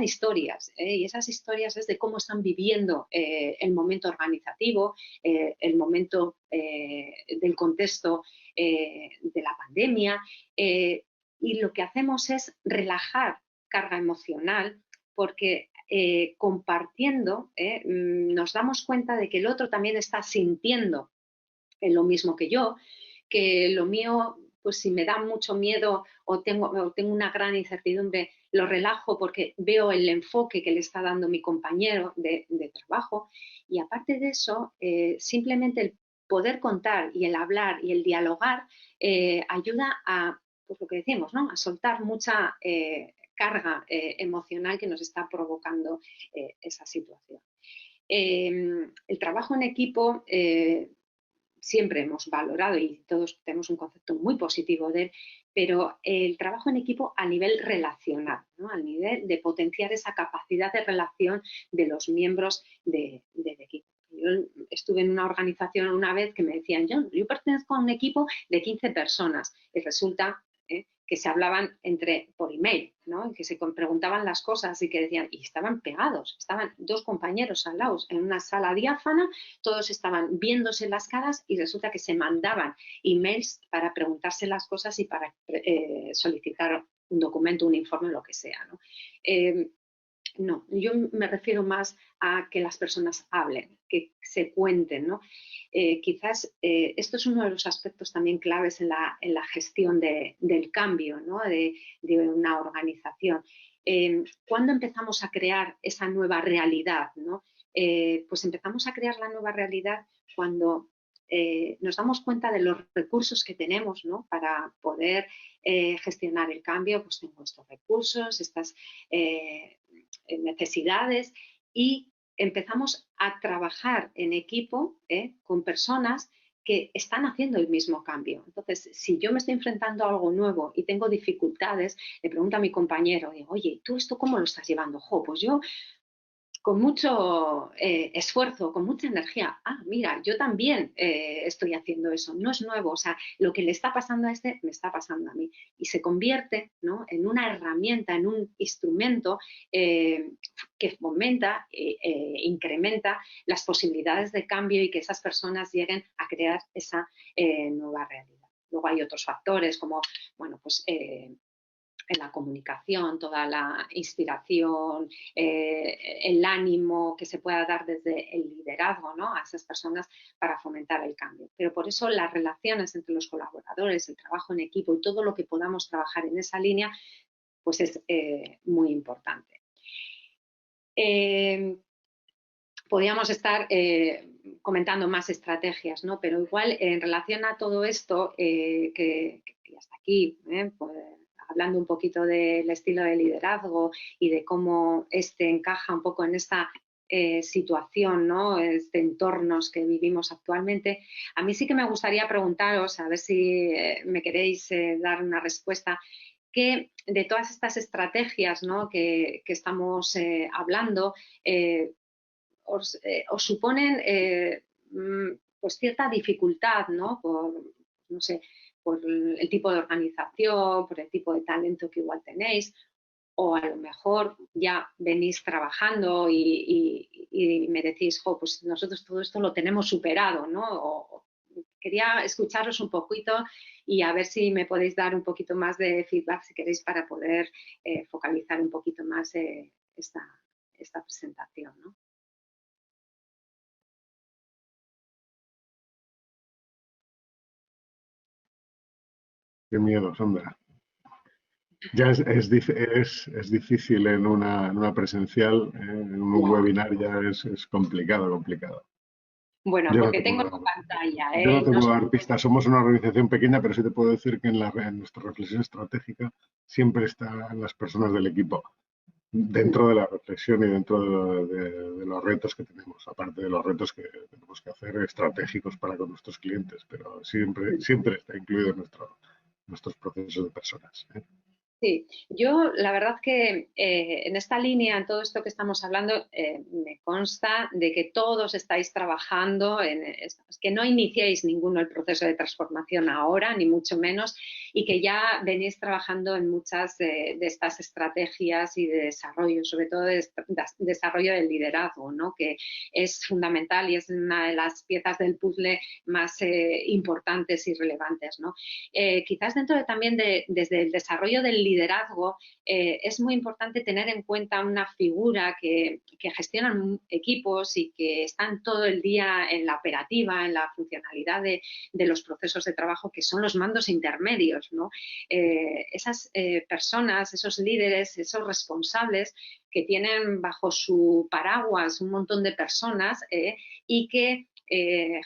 historias y esas historias es de cómo están viviendo el momento organizativo, el momento del contexto de la pandemia y lo que hacemos es relajar carga emocional porque compartiendo nos damos cuenta de que el otro también está sintiendo lo mismo que yo, que lo mío, pues si me da mucho miedo o tengo una gran incertidumbre, lo relajo porque veo el enfoque que le está dando mi compañero de trabajo. Y aparte de eso, simplemente el poder contar y el hablar y el dialogar ayuda a, pues lo que decimos, ¿no?, a soltar mucha carga emocional que nos está provocando esa situación. El trabajo en equipo siempre hemos valorado y todos tenemos un concepto muy positivo de él, pero el trabajo en equipo a nivel relacional, ¿no?, al nivel de potenciar esa capacidad de relación de los miembros del equipo. Yo estuve en una organización una vez que me decían, yo pertenezco a un equipo de 15 personas y resulta que se hablaban por email, ¿no?, que se preguntaban las cosas y que decían, y estaban pegados, estaban dos compañeros al lado en una sala diáfana, todos estaban viéndose las caras y resulta que se mandaban emails para preguntarse las cosas y para solicitar un documento, un informe, lo que sea, ¿no? No, yo me refiero más a que las personas hablen, que se cuenten, ¿no? Quizás esto es uno de los aspectos también claves en la gestión del cambio, ¿no?, de una organización. ¿Cuándo empezamos a crear esa nueva realidad, ¿no? Pues empezamos a crear la nueva realidad cuando nos damos cuenta de los recursos que tenemos, ¿no?, para poder gestionar el cambio. Pues tengo estos recursos, estas necesidades y empezamos a trabajar en equipo con personas que están haciendo el mismo cambio. Entonces, si yo me estoy enfrentando a algo nuevo y tengo dificultades, le pregunto a mi compañero, oye, ¿tú esto cómo lo estás llevando? Pues yo con mucho esfuerzo, con mucha energía. Ah, mira, yo también estoy haciendo eso, no es nuevo, o sea, lo que le está pasando a este me está pasando a mí. Y se convierte, ¿no?, en una herramienta, en un instrumento que fomenta, incrementa las posibilidades de cambio y que esas personas lleguen a crear esa nueva realidad. Luego hay otros factores como, bueno, pues en la comunicación, toda la inspiración, el ánimo que se pueda dar desde el liderazgo, ¿no?, a esas personas para fomentar el cambio. Pero por eso las relaciones entre los colaboradores, el trabajo en equipo y todo lo que podamos trabajar en esa línea, pues es muy importante. Podríamos estar comentando más estrategias, ¿no? Pero igual en relación a todo esto, que hasta aquí, pues, hablando un poquito del estilo de liderazgo y de cómo este encaja un poco en esta situación, ¿no?, de entornos que vivimos actualmente, a mí sí que me gustaría preguntaros, a ver si me queréis dar una respuesta, que de todas estas estrategias, ¿no?, que estamos hablando, os suponen pues cierta dificultad, ¿no?, por, no sé, por el tipo de organización, por el tipo de talento que igual tenéis, o a lo mejor ya venís trabajando y me decís, jo, pues nosotros todo esto lo tenemos superado, ¿no? Quería escucharos un poquito y a ver si me podéis dar un poquito más de feedback, si queréis, para poder focalizar un poquito más esta presentación, ¿no? Qué miedo, Sandra. Ya es difícil en una presencial, en un webinar ya es complicado, complicado. Bueno, Yo no porque te tengo puedo tu dar, pantalla, yo no te no puedo dar pistas. Somos una organización pequeña, pero sí te puedo decir que en nuestra reflexión estratégica siempre están las personas del equipo dentro de la reflexión y dentro de los retos que tenemos, aparte de los retos que tenemos que hacer estratégicos para con nuestros clientes, pero siempre está incluido en nuestros procesos de personas. Sí, yo la verdad que en esta línea, en todo esto que estamos hablando, me consta de que todos estáis trabajando que no iniciéis ninguno el proceso de transformación ahora, ni mucho menos, y que ya venís trabajando en muchas de estas estrategias y de desarrollo, sobre todo de desarrollo del liderazgo, ¿no?, que es fundamental y es una de las piezas del puzzle más importantes y relevantes, ¿no? Quizás dentro también desde el desarrollo del liderazgo, es muy importante tener en cuenta una figura que gestionan equipos y que están todo el día en la operativa, en la funcionalidad de los procesos de trabajo, que son los mandos intermedios, ¿no? Esas personas, esos líderes, esos responsables que tienen bajo su paraguas un montón de personas y que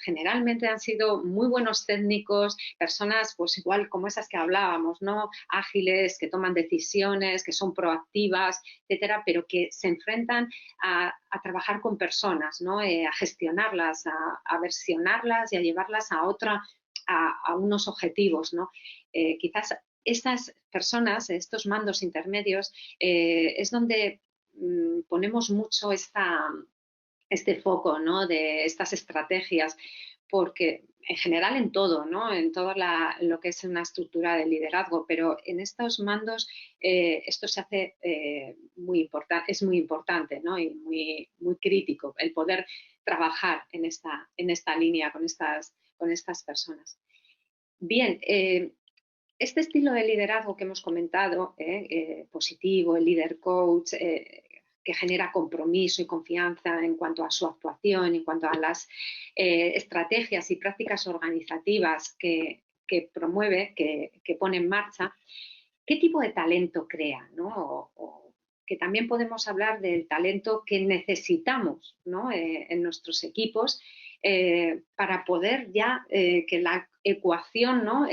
generalmente han sido muy buenos técnicos, personas pues igual como esas que hablábamos, ¿no?, ágiles, que toman decisiones, que son proactivas, etcétera, pero que se enfrentan a trabajar con personas, ¿no?, a gestionarlas, a versionarlas y a llevarlas a unos objetivos, ¿no? Quizás estas personas, estos mandos intermedios, es donde ponemos mucho este foco, ¿no?, de estas estrategias, porque en general en todo, ¿no?, en todo lo que es una estructura de liderazgo, pero en estos mandos esto se hace es muy importante, ¿no?, y muy crítico el poder trabajar en esta línea con estas personas. Bien, este estilo de liderazgo que hemos comentado, positivo, el líder coach, que genera compromiso y confianza en cuanto a su actuación, en cuanto a las estrategias y prácticas organizativas que promueve, que pone en marcha, ¿qué tipo de talento crea, ¿no? Que también podemos hablar del talento que necesitamos, ¿no?, en nuestros equipos para poder ya que la ecuación, ¿no?,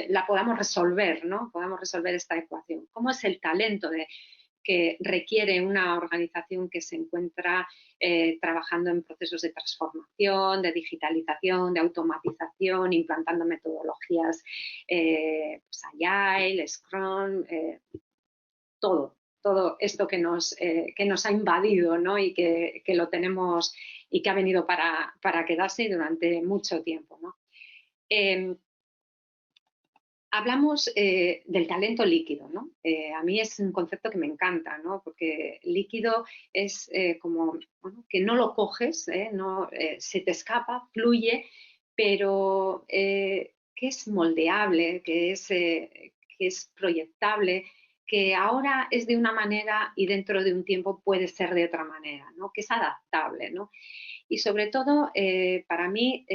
la podamos resolver, ¿no? Podamos resolver esta ecuación. ¿Cómo es el talento que requiere una organización que se encuentra trabajando en procesos de transformación, de digitalización, de automatización, implantando metodologías pues Agile, Scrum, todo? todo esto que nos ha invadido, ¿no? Y que lo tenemos y que ha venido para quedarse durante mucho tiempo, ¿no? Hablamos del talento líquido, ¿no? A mí es un concepto que me encanta, ¿no? Porque líquido es como bueno, que no lo coges, no, se te escapa, fluye, pero que es moldeable, que es proyectable, que ahora es de una manera y dentro de un tiempo puede ser de otra manera, ¿no? Que es adaptable, ¿no? Y sobre todo, para mí,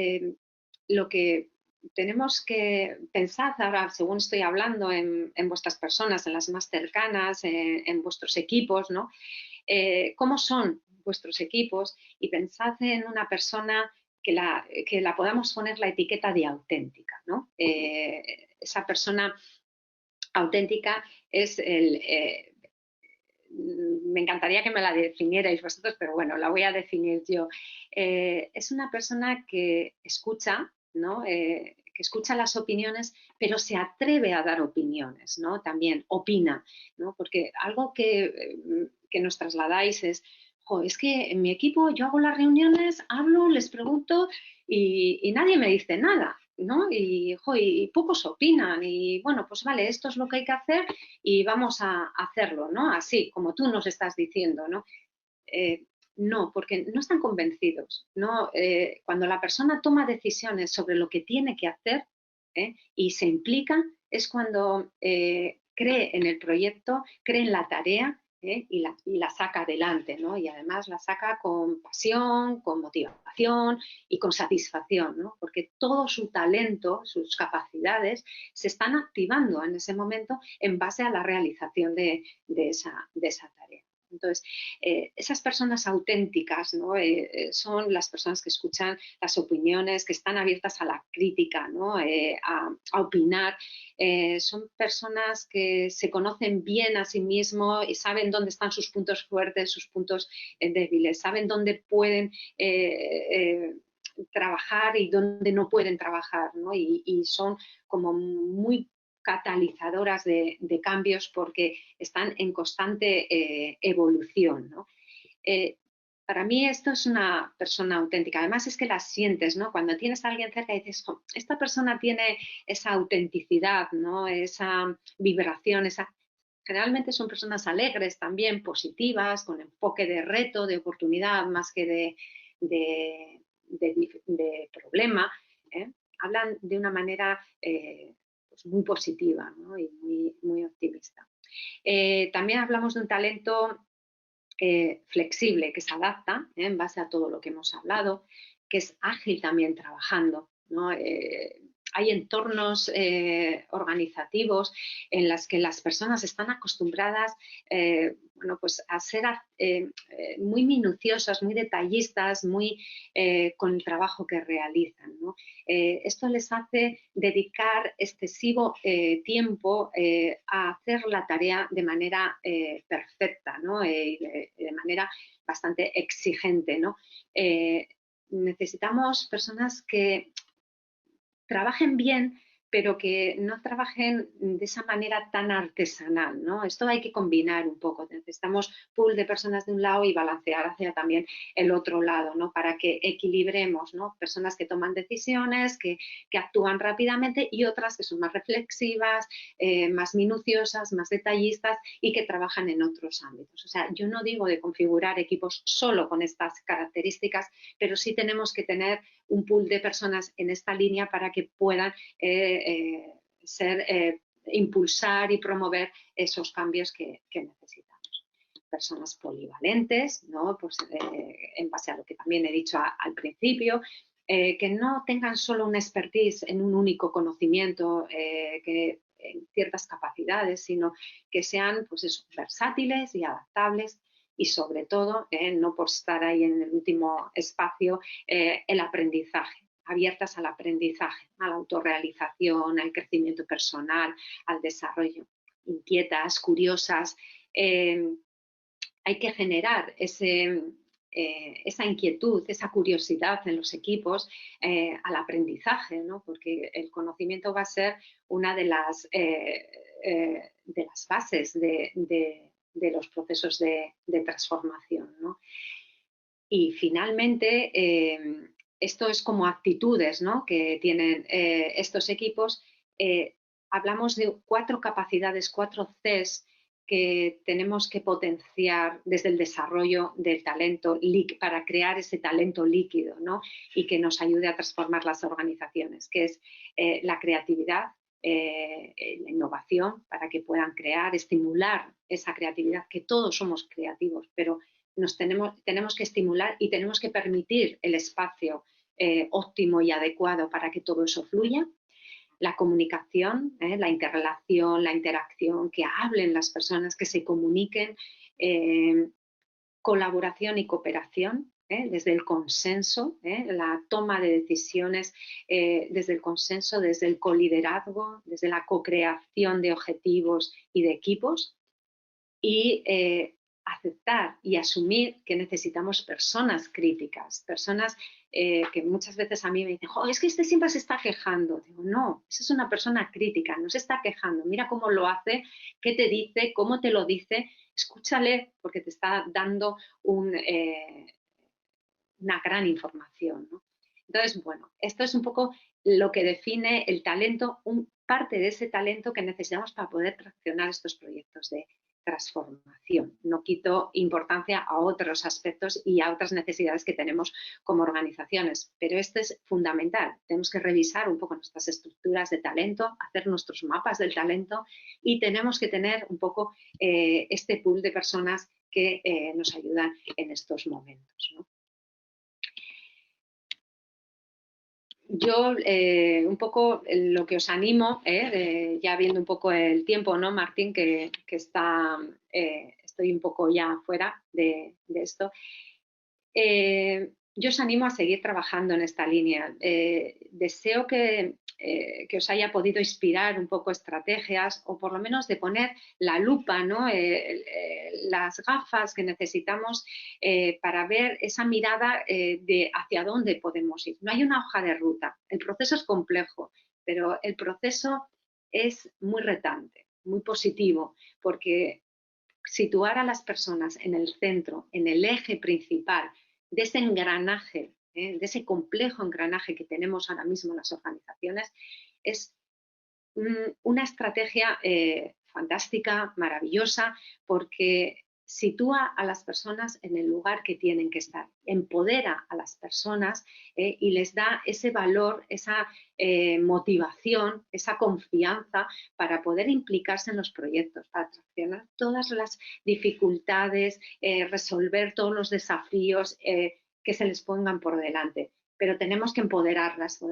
lo que tenemos que pensar ahora, según estoy hablando, en vuestras personas, en las más cercanas, en vuestros equipos, ¿no? ¿Cómo son vuestros equipos? Y pensad en una persona que la podamos poner la etiqueta de auténtica, ¿no? Esa persona auténtica es me encantaría que me la definierais vosotros, pero bueno, la voy a definir yo. Es una persona que escucha, ¿no? Que escucha las opiniones, pero se atreve a dar opiniones, ¿no? También opina, ¿no? Porque algo que nos trasladáis es que en mi equipo yo hago las reuniones, hablo, les pregunto y nadie me dice nada, ¿no? Y pocos opinan y bueno, pues vale, esto es lo que hay que hacer y vamos a hacerlo, ¿no? Así, como tú nos estás diciendo, ¿no? Eh, no, porque no están convencidos, ¿no? Cuando la persona toma decisiones sobre lo que tiene que hacer y se implica, es cuando cree en el proyecto, cree en la tarea y la saca adelante, ¿no? Y además la saca con pasión, con motivación y con satisfacción, ¿no? Porque todo su talento, sus capacidades se están activando en ese momento en base a la realización de esa tarea. Entonces, esas personas auténticas, ¿no? Son las personas que escuchan las opiniones, que están abiertas a la crítica, ¿no? A opinar. Son personas que se conocen bien a sí mismos y saben dónde están sus puntos fuertes, sus puntos débiles, saben dónde pueden trabajar y dónde no pueden trabajar, ¿no? Y son como muy catalizadoras de cambios porque están en constante evolución, ¿no? Para mí esto es una persona auténtica. Además es que la sientes, ¿no? Cuando tienes a alguien cerca y dices, oh, esta persona tiene esa autenticidad, ¿no? Esa vibración, Generalmente son personas alegres también, positivas, con enfoque de reto, de oportunidad, más que de problema. ¿eh? Hablan de una manera pues muy positiva, ¿no? Y muy optimista. También hablamos de un talento flexible, que se adapta en base a todo lo que hemos hablado, que es ágil también trabajando, ¿no? Hay entornos organizativos en los que las personas están acostumbradas bueno, pues a ser muy minuciosas, muy detallistas, muy con el trabajo que realizan, ¿no? Esto les hace dedicar excesivo tiempo a hacer la tarea de manera perfecta, ¿no? De manera bastante exigente, ¿no? Necesitamos personas que trabajen bien, pero que no trabajen de esa manera tan artesanal, ¿no? Esto hay que combinar un poco. Necesitamos pool de personas de un lado y balancear hacia también el otro lado, ¿no? Para que equilibremos, ¿no? Personas que toman decisiones, que actúan rápidamente y otras que son más reflexivas, más minuciosas, más detallistas y que trabajan en otros ámbitos. O sea, yo no digo de configurar equipos solo con estas características, pero sí tenemos que tener un pool de personas en esta línea para que puedan impulsar y promover esos cambios que necesitamos. Personas polivalentes, ¿no? Pues, en base a lo que también he dicho al principio, que no tengan solo una expertise en un único conocimiento, en ciertas capacidades, sino que sean pues eso, versátiles y adaptables y sobre todo, no por estar ahí en el último espacio, el aprendizaje, abiertas al aprendizaje, a la autorrealización, al crecimiento personal, al desarrollo, inquietas, curiosas. Hay que generar esa inquietud, esa curiosidad en los equipos al aprendizaje, ¿no? Porque el conocimiento va a ser una de las bases de los procesos de transformación, ¿no? Y finalmente, esto es como actitudes, ¿no?, que tienen estos equipos. Hablamos de 4 capacidades, 4 Cs que tenemos que potenciar desde el desarrollo del talento para crear ese talento líquido, ¿no?, y que nos ayude a transformar las organizaciones, que es la creatividad, la innovación, para que puedan crear, estimular esa creatividad, que todos somos creativos, pero tenemos que estimular y tenemos que permitir el espacio óptimo y adecuado para que todo eso fluya. La comunicación, la interrelación, la interacción, que hablen las personas, que se comuniquen, colaboración y cooperación, desde el consenso, la toma de decisiones desde el consenso, desde el coliderazgo, desde la co-creación de objetivos y de equipos, y aceptar y asumir que necesitamos personas críticas, personas que muchas veces a mí me dicen, es que este siempre se está quejando. Digo, no, esa es una persona crítica, no se está quejando, mira cómo lo hace, qué te dice, cómo te lo dice, escúchale porque te está dando una gran información, ¿no? Entonces, bueno, esto es un poco lo que define el talento, parte de ese talento que necesitamos para poder traccionar estos proyectos de transformación. No quito importancia a otros aspectos y a otras necesidades que tenemos como organizaciones, pero este es fundamental. Tenemos que revisar un poco nuestras estructuras de talento, hacer nuestros mapas del talento y tenemos que tener un poco este pool de personas que nos ayudan en estos momentos, ¿no? Yo un poco lo que os animo, ya viendo un poco el tiempo, ¿no, Martín? Que estoy un poco ya fuera de esto. Yo os animo a seguir trabajando en esta línea. Deseo que os haya podido inspirar un poco estrategias o por lo menos de poner la lupa, ¿no? Las gafas que necesitamos para ver esa mirada de hacia dónde podemos ir. No hay una hoja de ruta. El proceso es complejo, pero el proceso es muy retante, muy positivo, porque situar a las personas en el centro, en el eje principal de ese engranaje, de ese complejo engranaje que tenemos ahora mismo en las organizaciones, es una estrategia fantástica, maravillosa, porque sitúa a las personas en el lugar que tienen que estar, empodera a las personas y les da ese valor, esa motivación, esa confianza para poder implicarse en los proyectos, para traccionar todas las dificultades, resolver todos los desafíos que se les pongan por delante. Pero tenemos que empoderarlas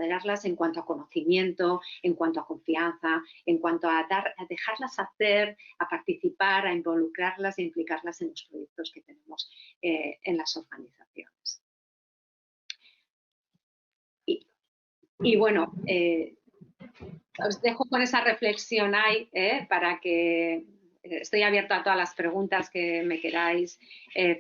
en cuanto a conocimiento, en cuanto a confianza, en cuanto a dejarlas hacer, a participar, a involucrarlas e implicarlas en los proyectos que tenemos en las organizaciones. Y bueno, os dejo con esa reflexión ahí para que estoy abierta a todas las preguntas que me queráis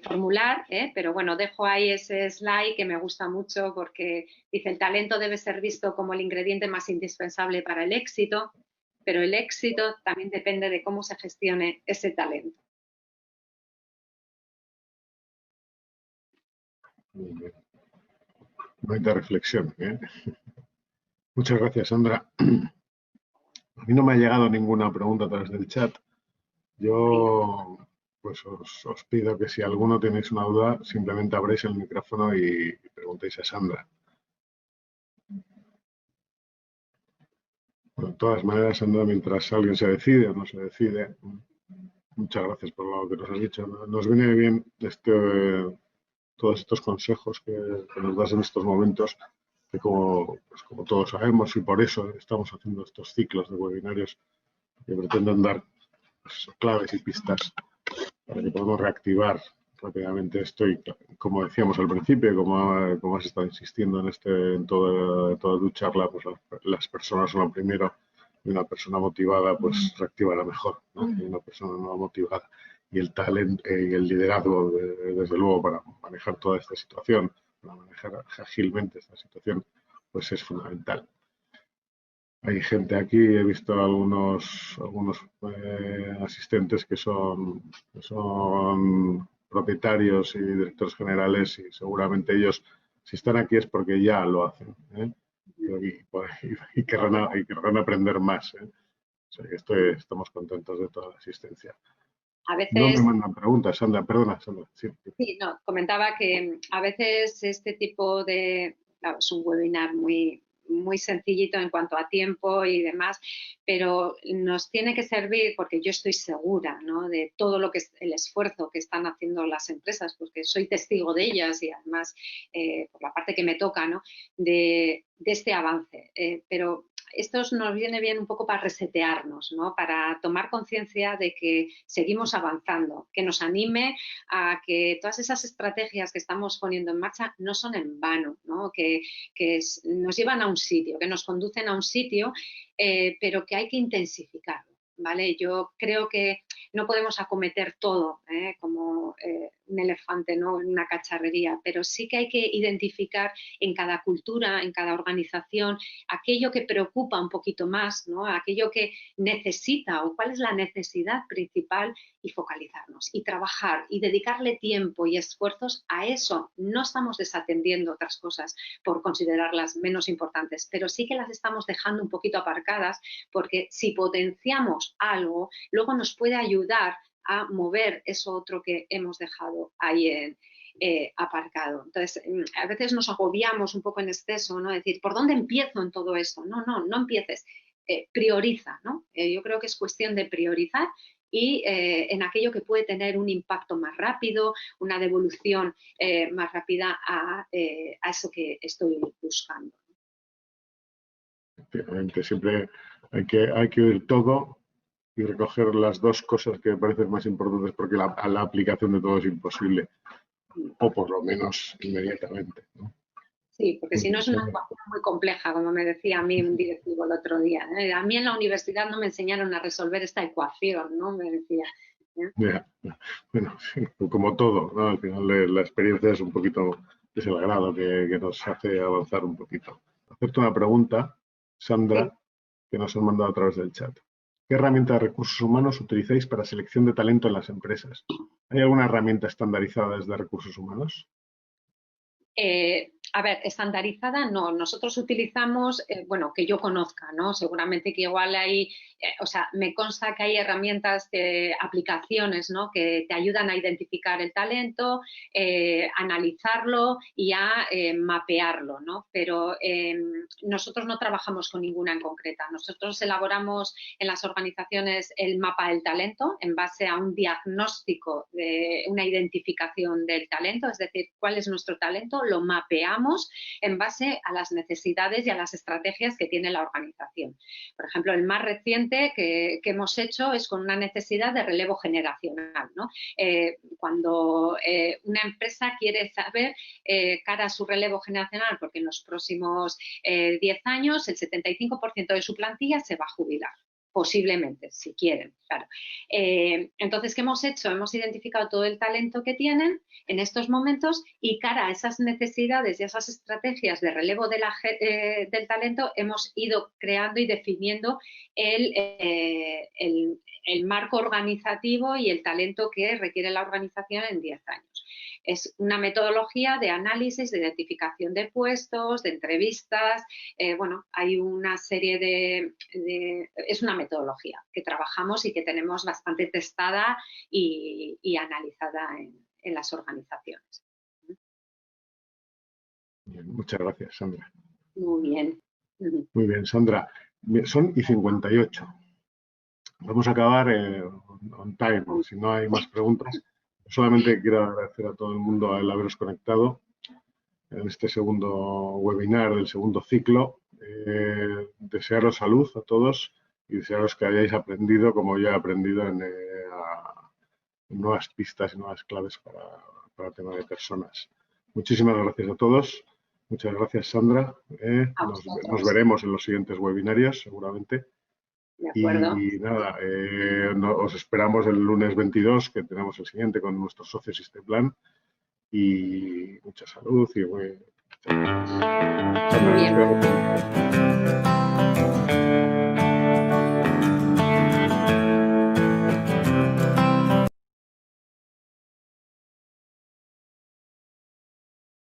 formular, pero bueno, dejo ahí ese slide que me gusta mucho porque dice: el talento debe ser visto como el ingrediente más indispensable para el éxito, pero el éxito también depende de cómo se gestione ese talento. Muy bien. Bonita reflexión, ¿eh? Muchas gracias, Sandra. A mí no me ha llegado ninguna pregunta a través del chat. Yo pues os pido que si alguno tenéis una duda, simplemente abréis el micrófono y preguntéis a Sandra. Bueno, de todas maneras, Sandra, mientras alguien se decide o no se decide, muchas gracias por lo que nos has dicho. Nos viene bien todos estos consejos que nos das en estos momentos, que como todos sabemos, y por eso estamos haciendo estos ciclos de webinarios que pretenden dar claves y pistas para que podamos reactivar rápidamente esto y, como decíamos al principio, como has estado insistiendo en toda tu charla, pues las personas son lo primero y una persona motivada pues reactivará mejor, ¿no? Y una persona no motivada. Y el talento y el liderazgo, desde luego, para manejar toda esta situación, para manejar ágilmente esta situación, pues es fundamental. hay gente aquí, he visto algunos asistentes que son propietarios y directores generales y seguramente ellos, si están aquí es porque ya lo hacen, ¿eh? Y querrán aprender más, ¿eh? O sea que estamos contentos de toda la asistencia. A No me veces, mandan preguntas, Sandra, perdona, Sandra. Sí. sí, no, comentaba que a veces este tipo de, claro, es un webinar muy sencillito en cuanto a tiempo y demás, pero nos tiene que servir porque yo estoy segura, ¿no?, de todo lo que es el esfuerzo que están haciendo las empresas, porque soy testigo de ellas y además por la parte que me toca, ¿no?, de este avance. Pero esto nos viene bien un poco para resetearnos, ¿no?, para tomar conciencia de que seguimos avanzando, que nos anime a que todas esas estrategias que estamos poniendo en marcha no son en vano, ¿no?, que nos llevan a un sitio, que nos conducen a un sitio, pero que hay que intensificarlo. ¿Vale? Yo creo que no podemos acometer todo como un elefante, ¿no?, en una cacharrería, pero sí que hay que identificar en cada cultura, en cada organización, aquello que preocupa un poquito más, ¿no?, aquello que necesita o cuál es la necesidad principal y focalizarnos y trabajar y dedicarle tiempo y esfuerzos a eso. No estamos desatendiendo otras cosas por considerarlas menos importantes, pero sí que las estamos dejando un poquito aparcadas porque si potenciamos algo, luego nos puede ayudar a mover eso otro que hemos dejado ahí aparcado. Entonces, a veces nos agobiamos un poco en exceso, ¿no? Decir, ¿por dónde empiezo en todo esto? No empieces. Prioriza, ¿no? Yo creo que es cuestión de priorizar y en aquello que puede tener un impacto más rápido, una devolución más rápida a eso que estoy buscando. Efectivamente, siempre hay que oír todo y recoger las dos cosas que me parecen más importantes porque la aplicación de todo es imposible, o por lo menos inmediatamente, ¿no? Sí, porque Muy si no bien, es una Sandra. ecuación muy compleja, como me decía a mí un directivo el otro día. A mí en la universidad no me enseñaron a resolver esta ecuación, ¿no? Me decía. Ya. Bueno, sí, como todo, ¿no? Al final la experiencia es un poquito, es el grado que nos hace avanzar un poquito. Hacerte una pregunta, Sí. Sandra, que nos han mandado a través del chat. ¿Qué herramienta de recursos humanos utilizáis para selección de talento en las empresas? ¿Hay alguna herramienta estandarizada desde recursos humanos? A ver, estandarizada no. Nosotros utilizamos, bueno, que yo conozca, ¿no? Seguramente que igual hay, o sea, me consta que hay herramientas, aplicaciones, ¿no?, que te ayudan a identificar el talento, analizarlo y a mapearlo, ¿no? Pero nosotros no trabajamos con ninguna en concreta. Nosotros elaboramos en las organizaciones el mapa del talento en base a un diagnóstico, de una identificación del talento, es decir, cuál es nuestro talento, lo mapeamos en base a las necesidades y a las estrategias que tiene la organización. Por ejemplo, el más reciente que hemos hecho es con una necesidad de relevo generacional, ¿no? Cuando una empresa quiere saber, cara a su relevo generacional, porque en los próximos 10 años el 75% de su plantilla se va a jubilar. Posiblemente, si quieren, claro. Entonces, ¿qué hemos hecho? Hemos identificado todo el talento que tienen en estos momentos y cara a esas necesidades y a esas estrategias de relevo del talento hemos ido creando y definiendo el marco organizativo y el talento que requiere la organización en 10 años. Es una metodología de análisis, de identificación de puestos, de entrevistas. Bueno, hay una serie es una metodología que trabajamos y que tenemos bastante testada y analizada en las organizaciones. Bien, muchas gracias, Sandra. Muy bien. Muy bien, Sandra. Son y 58. Vamos a acabar on time, si no hay más preguntas. Solamente quiero agradecer a todo el mundo el haberos conectado en este segundo webinar del segundo ciclo. Desearos salud a todos y desearos que hayáis aprendido, como yo he aprendido, en nuevas pistas y nuevas claves para el tema de personas. Muchísimas gracias a todos. Muchas gracias, Sandra. Nos veremos en los siguientes webinarios, seguramente. De acuerdo. Y nada, os esperamos el lunes 22, que tenemos el siguiente con nuestros socios Systemplan. Y mucha salud y Muy bien.